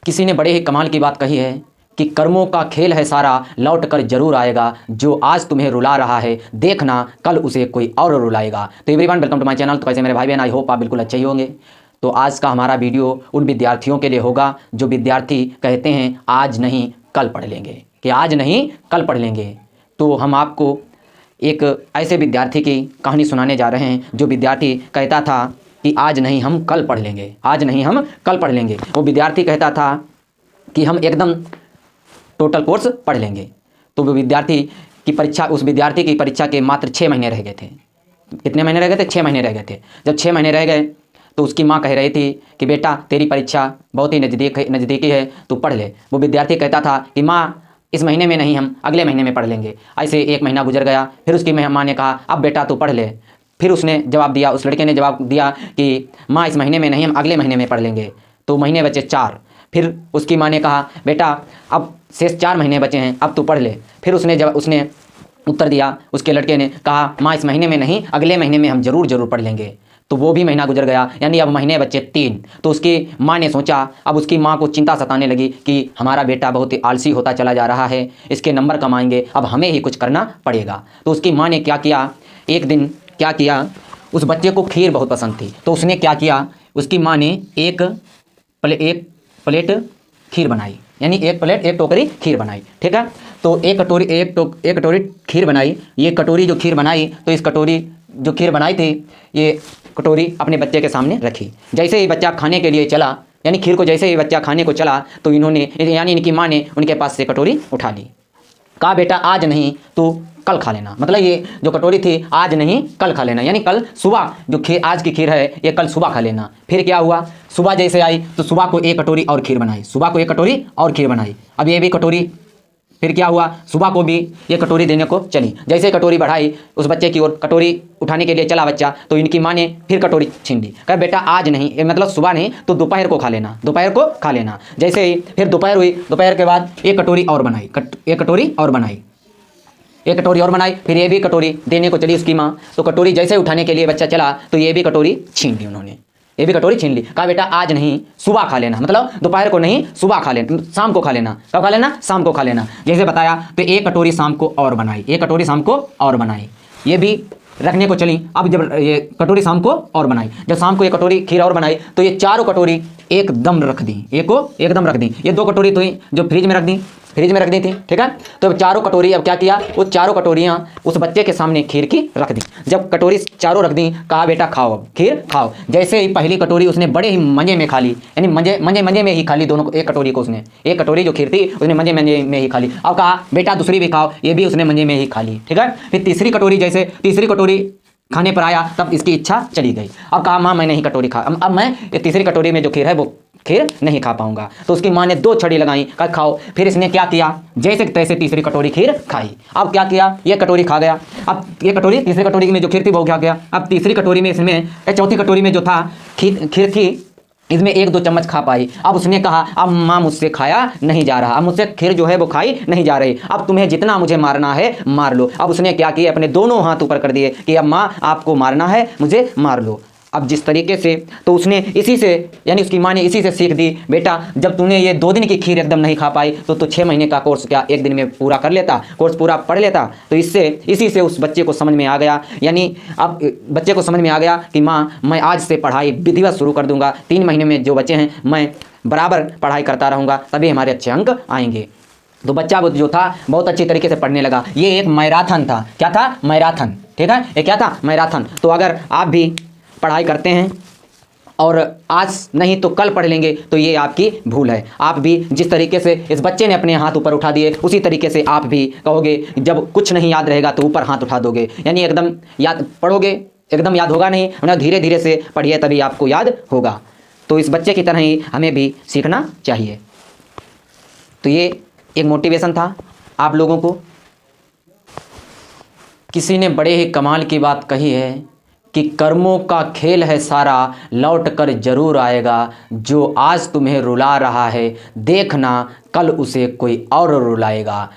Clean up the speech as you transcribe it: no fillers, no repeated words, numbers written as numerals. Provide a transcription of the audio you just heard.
किसी ने बड़े ही कमाल की बात कही है कि कर्मों का खेल है सारा, लौट कर जरूर आएगा। जो आज तुम्हें रुला रहा है, देखना कल उसे कोई और रुलाएगा। तो everyone, welcome to my channel. तो कैसे मेरे भाई बहन, आई होप आप बिल्कुल अच्छे ही होंगे। तो आज का हमारा वीडियो उन विद्यार्थियों के लिए होगा जो विद्यार्थी कहते हैं आज नहीं कल पढ़ लेंगे, कि आज नहीं कल पढ़ लेंगे। तो हम आपको एक ऐसे विद्यार्थी की कहानी सुनाने जा रहे हैं जो विद्यार्थी कहता था कि आज नहीं हम कल पढ़ लेंगे, आज नहीं हम कल पढ़ लेंगे। वो विद्यार्थी कहता था कि हम एकदम टोटल कोर्स पढ़ लेंगे। तो वो विद्यार्थी की परीक्षा, उस विद्यार्थी की परीक्षा के मात्र 6 महीने रह गए थे। कितने महीने रह गए थे? 6 महीने रह गए थे। जब 6 महीने रह गए तो उसकी माँ कह रही थी कि बेटा तेरी परीक्षा बहुत ही नज़दीकी है, तू पढ़ ले। वो विद्यार्थी कहता था कि माँ इस महीने में नहीं, हम अगले महीने में पढ़ लेंगे। ऐसे 1 महीना गुजर गया। फिर उसकी माँ ने कहा अब बेटा तू पढ़ ले। फिर उसने जवाब दिया, उस लड़के ने जवाब दिया कि माँ इस महीने में नहीं, हम अगले महीने में पढ़ लेंगे। तो महीने बचे 4। फिर उसकी माँ ने कहा बेटा अब शेष 4 महीने बचे हैं, अब तू पढ़ ले। फिर उसने उत्तर दिया, उसके लड़के ने कहा माँ इस महीने में नहीं, अगले महीने में हम ज़रूर पढ़ लेंगे। तो वो भी महीना गुजर गया, यानी अब महीने बचे 3। तो उसकी माँ ने सोचा, अब उसकी माँ को चिंता सताने लगी कि हमारा बेटा बहुत ही आलसी होता चला जा रहा है, इसके नंबर कम आएंगे, अब हमें ही कुछ करना पड़ेगा। तो उसकी माँ ने क्या किया, एक दिन क्या किया, उस बच्चे को खीर बहुत पसंद थी। तो उसने क्या किया, उसकी माँ ने एक प्लेट खीर बनाई, यानी एक टोकरी खीर बनाई। ठीक है। तो एक कटोरी खीर बनाई। ये कटोरी जो खीर बनाई, तो इस कटोरी जो खीर बनाई थी, ये कटोरी अपने बच्चे के सामने रखी। जैसे ही बच्चा खाने के लिए चला, यानी खीर को जैसे ही बच्चा खाने को चला, तो यानी इनकी माँ ने उनके पास से कटोरी उठा ली। कहा बेटा आज नहीं तो कल खा लेना। मतलब ये जो कटोरी थी आज नहीं कल खा लेना, यानी कल सुबह जो खीर, आज की खीर है ये कल सुबह खा लेना। फिर क्या हुआ, सुबह जैसे आई तो सुबह को 1 कटोरी और खीर बनाई, सुबह को 1 कटोरी और खीर बनाई। अब ये भी कटोरी, फिर क्या हुआ, सुबह को भी ये कटोरी देने को चली। जैसे कटोरी बढ़ाई उस बच्चे की ओर, कटोरी उठाने के लिए चला बच्चा, तो इनकी माँ ने फिर कटोरी छीन ली। कहा बेटा आज नहीं, मतलब सुबह नहीं तो दोपहर को खा लेना, दोपहर को खा लेना। जैसे ही फिर दोपहर हुई, दोपहर के बाद 1 कटोरी और बनाई, 1 कटोरी और बनाई, 1 कटोरी और बनाई। फिर ये भी कटोरी देने को चली उसकी माँ। तो कटोरी जैसे उठाने के लिए बच्चा चला, तो ये भी कटोरी छीन ली उन्होंने, ये भी कटोरी छीन ली। कहा बेटा आज नहीं सुबह खा लेना, मतलब दोपहर को नहीं सुबह खा लेना, शाम को खा लेना। कब खा लेना? शाम को खा लेना। जैसे बताया, तो 1 कटोरी शाम को और बनाई, 1 कटोरी शाम को और बनाई। ये भी रखने को चली। अब जब ये कटोरी शाम को और बनाई, जब शाम को 1 कटोरी खीर और बनाई, तो ये 4 कटोरी एकदम रख दी, एकदम रख दी। ये 2 कटोरी तो जो फ्रिज में रख दी थी। ठीक है। तो 4 कटोरी, अब क्या किया, वो 4 कटोरियाँ उस बच्चे के सामने खीर की रख दी। जब कटोरी 4 रख दी, कहा बेटा खाओ, अब खीर खाओ। जैसे ही पहली कटोरी उसने बड़े ही मजे में खा ली, यानी मजे में ही खा ली दोनों को। 1 कटोरी को उसने, 1 कटोरी जो खीर थी उसने मजे में ही खा ली। अब कहा बेटा दूसरी भी खाओ, ये भी उसने मजे में ही खा ली। ठीक है। फिर तीसरी कटोरी खाने पर आया, तब इसकी इच्छा चली गई। अब कहा माँ मैं नहीं कटोरी खा, अब मैं ये तीसरी कटोरी में जो खीर है वो खीर नहीं खा पाऊंगा। तो उसकी माँ ने 2 छड़ी लगाई, कहा खाओ। फिर इसने क्या किया, जैसे तैसे तीसरी कटोरी खीर खाई। अब क्या किया, ये कटोरी खा गया। अब ये कटोरी, तीसरी कटोरी में जो खीर थी वो क्या गया। अब तीसरी कटोरी में, इसमें चौथी कटोरी में जो था खीर थी, इसमें 1-2 चम्मच खा पाई। अब उसने कहा अब माँ मुझसे खाया नहीं जा रहा, अब मुझसे खीर जो है वो खाई नहीं जा रही, अब तुम्हें जितना मुझे मारना है मार लो। अब उसने क्या किया, अपने दोनों हाथ ऊपर कर दिए कि अब माँ आपको मारना है, मुझे मार लो। अब जिस तरीके से, तो उसने इसी से, यानी उसकी माँ ने इसी से सीख दी, बेटा जब तूने ये 2 दिन की खीर एकदम नहीं खा पाई, तो 6 महीने का कोर्स क्या 1 दिन में पूरा कर लेता, कोर्स पूरा पढ़ लेता। तो इसी से उस बच्चे को समझ में आ गया, यानी अब बच्चे को समझ में आ गया कि माँ मैं आज से पढ़ाई विधिवत शुरू कर दूंगा। 3 महीने में जो बचे हैं मैं बराबर पढ़ाई करता रहूँगा, तभी हमारे अच्छे अंक आएंगे। तो बच्चा वो जो था बहुत अच्छी तरीके से पढ़ने लगा। ये एक मैराथन था। क्या था? मैराथन। ठीक है। ये क्या था? मैराथन। तो अगर आप भी पढ़ाई करते हैं और आज नहीं तो कल पढ़ लेंगे, तो ये आपकी भूल है। आप भी जिस तरीके से इस बच्चे ने अपने हाथ ऊपर उठा दिए, उसी तरीके से आप भी कहोगे, जब कुछ नहीं याद रहेगा तो ऊपर हाथ उठा दोगे, यानी एकदम याद पढ़ोगे, एकदम याद होगा नहीं, मतलब धीरे धीरे से पढ़िए तभी आपको याद होगा। तो इस बच्चे की तरह ही हमें भी सीखना चाहिए। तो ये एक मोटिवेशन था आप लोगों को। किसी ने बड़े ही कमाल की बात कही है कि कर्मों का खेल है सारा, लौट कर जरूर आएगा। जो आज तुम्हें रुला रहा है, देखना कल उसे कोई और रुलाएगा।